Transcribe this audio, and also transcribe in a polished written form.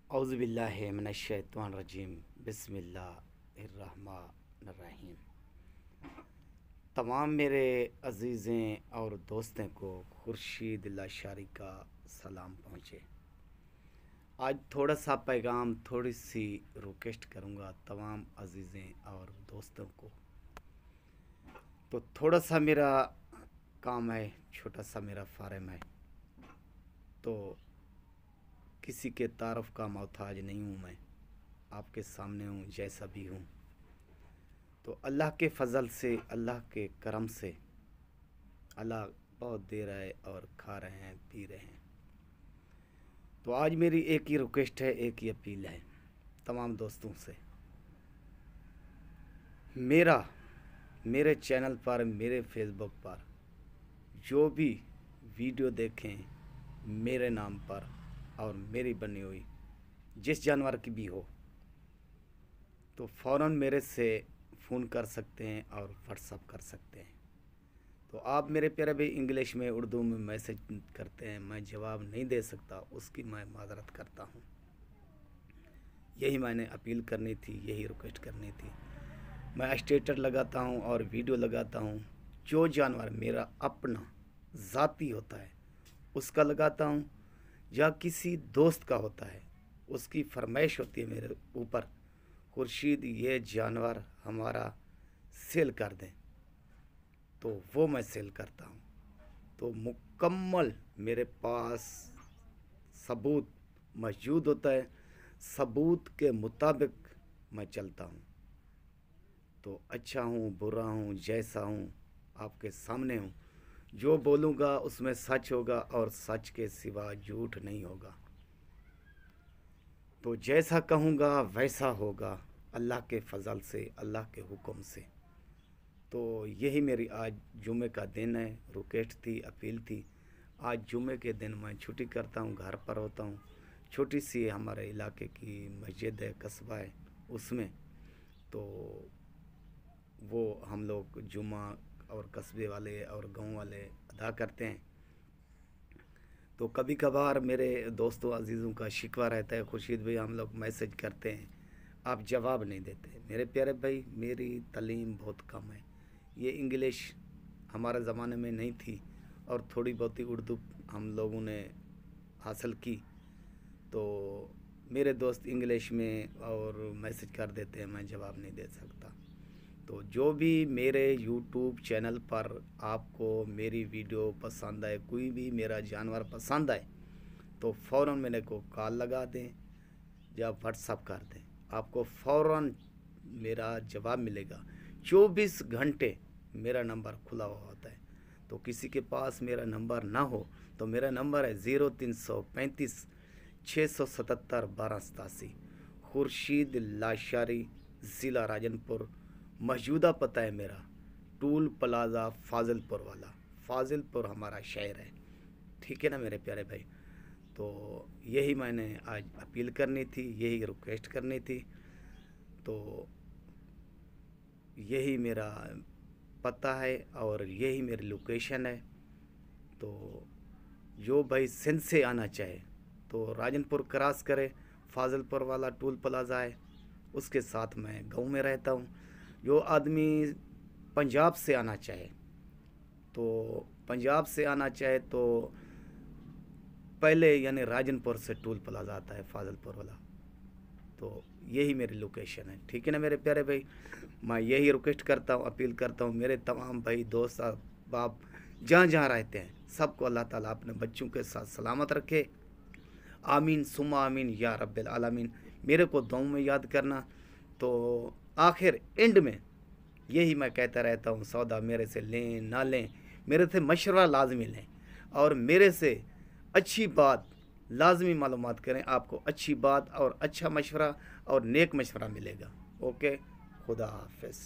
اعوذ باللہ من الشیطان الرجیم بسم اللہ الرحمن الرحیم۔ تمام میرے عزیزیں اور دوستوں کو خورشید لاشاری کا سلام پہنچے۔ آج تھوڑا سا پیغام، تھوڑی سی ریکویسٹ کروں گا تمام عزیزیں اور دوستوں کو۔ تو تھوڑا سا میرا کام ہے، چھوٹا سا میرا فارم ہے، تو کسی کے تعارف کا محتاج نہیں ہوں، میں آپ کے سامنے ہوں جیسا بھی ہوں۔ تو اللہ کے فضل سے، اللہ کے کرم سے اللہ بہت دے رہا ہے اور کھا رہے ہیں، پی رہے ہیں۔ تو آج میری ایک ہی ریکویسٹ ہے، ایک ہی اپیل ہے تمام دوستوں سے۔ میرے چینل پر، میرے فیس بک پر جو بھی ویڈیو دیکھیں میرے نام پر اور میری بنی ہوئی جس جانور کی بھی ہو، تو فوراً میرے سے فون کر سکتے ہیں اور واٹس اپ کر سکتے ہیں۔ تو آپ میرے پیارے بھی انگلش میں، اردو میں میسج کرتے ہیں، میں جواب نہیں دے سکتا، اس کی میں معذرت کرتا ہوں۔ یہی میں نے اپیل کرنی تھی، یہی ریکویسٹ کرنی تھی۔ میں اسٹیٹس لگاتا ہوں اور ویڈیو لگاتا ہوں، جو جانور میرا اپنا ذاتی ہوتا ہے اس کا لگاتا ہوں، یا کسی دوست کا ہوتا ہے، اس کی فرمائش ہوتی ہے میرے اوپر، خورشید یہ جانور ہمارا سیل کر دیں، تو وہ میں سیل کرتا ہوں۔ تو مکمل میرے پاس ثبوت موجود ہوتا ہے، ثبوت کے مطابق میں چلتا ہوں۔ تو اچھا ہوں، برا ہوں، جیسا ہوں، آپ کے سامنے ہوں، جو بولوں گا اس میں سچ ہوگا اور سچ کے سوا جھوٹ نہیں ہوگا۔ تو جیسا کہوں گا ویسا ہوگا، اللہ کے فضل سے، اللہ کے حکم سے۔ تو یہی میری آج جمعے کا دن ہے، ریکویسٹ تھی، اپیل تھی۔ آج جمعے کے دن میں چھٹی کرتا ہوں، گھر پر ہوتا ہوں۔ چھوٹی سی ہمارے علاقے کی مسجد ہے، قصبہ ہے، اس میں تو وہ ہم لوگ جمعہ اور قصبے والے اور گاؤں والے ادا کرتے ہیں۔ تو کبھی کبھار میرے دوستوں عزیزوں کا شکوہ رہتا ہے، خورشید بھائی ہم لوگ میسج کرتے ہیں، آپ جواب نہیں دیتے۔ میرے پیارے بھائی، میری تعلیم بہت کم ہے، یہ انگلش ہمارے زمانے میں نہیں تھی، اور تھوڑی بہت اردو ہم لوگوں نے حاصل کی۔ تو میرے دوست انگلش میں اور میسج کر دیتے ہیں، میں جواب نہیں دے سکتا۔ تو جو بھی میرے یوٹیوب چینل پر آپ کو میری ویڈیو پسند آئے، کوئی بھی میرا جانور پسند آئے، تو فوراً میرے کو کال لگا دیں یا واٹس اپ کر دیں، آپ کو فوراً میرا جواب ملے گا۔ 24 گھنٹے میرا نمبر کھلا ہوا ہوتا ہے۔ تو کسی کے پاس میرا نمبر نہ ہو تو میرا نمبر ہے 0335 677 1287۔ خورشید لاشاری، ضلع راجن پور۔ موجودہ پتہ ہے میرا ٹول پلازا فاضل پور والا، فاضل پور ہمارا شہر ہے، ٹھیک ہے نا میرے پیارے بھائی۔ تو یہی میں نے آج اپیل کرنی تھی، یہی ریکویسٹ کرنی تھی۔ تو یہی میرا پتہ ہے اور یہی میری لوکیشن ہے۔ تو جو بھائی سندھ سے آنا چاہے تو راجن پور کراس کرے، فاضل پور والا ٹول پلازا ہے، اس کے ساتھ میں گاؤں میں رہتا ہوں۔ جو آدمی پنجاب سے آنا چاہے تو پہلے یعنی راجن پور سے ٹول پلازا آتا ہے، فاضل پور والا۔ تو یہی میری لوکیشن ہے، ٹھیک ہے نا میرے پیارے بھائی۔ میں یہی ریکویسٹ کرتا ہوں، اپیل کرتا ہوں، میرے تمام بھائی دوست باپ جہاں جہاں رہتے ہیں سب کو اللہ تعالیٰ اپنے بچوں کے ساتھ سلامت رکھے، آمین ثم آمین یا رب العالمین۔ میرے کو دعاؤں میں یاد کرنا۔ تو آخر اینڈ میں یہی میں کہتا رہتا ہوں، سودا میرے سے لیں نہ لیں، میرے سے مشورہ لازمی لیں، اور میرے سے اچھی بات لازمی معلومات کریں، آپ کو اچھی بات اور اچھا مشورہ اور نیک مشورہ ملے گا۔ اوکے، خدا حافظ۔